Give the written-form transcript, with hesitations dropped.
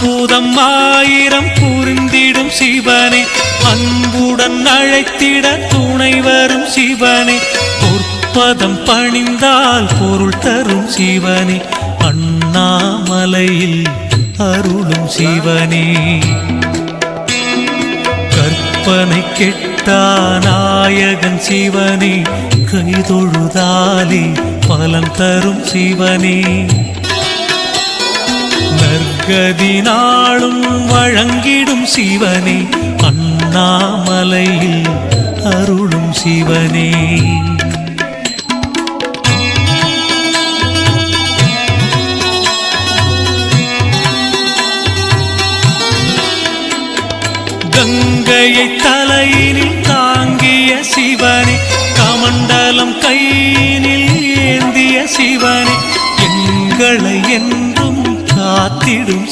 அற்புதம் ஆயிரம் புரிந்திடும் சிவனே, அன்புடன் அழைத்திட துணை வரும் சிவனே, பொற்பதம் பணிந்தால் பொருள் தரும் சிவனே, அண்ணாமலையில் அருளும் சிவனே. கற்பனை கெட்டா நாயகன் சிவனே, கைதொழுதாலே பலன் தரும் சிவனே. நற்கதி நாளும் வழங்கிடும் சிவனே, அண்ணாமலையில் அருளும் சிவனே. கங்கையை தலையினில் தாங்கிய சிவனே, கமண்டலம் கையினில் ஏந்திய சிவனே, எங்களை என்றும் காத்திடும்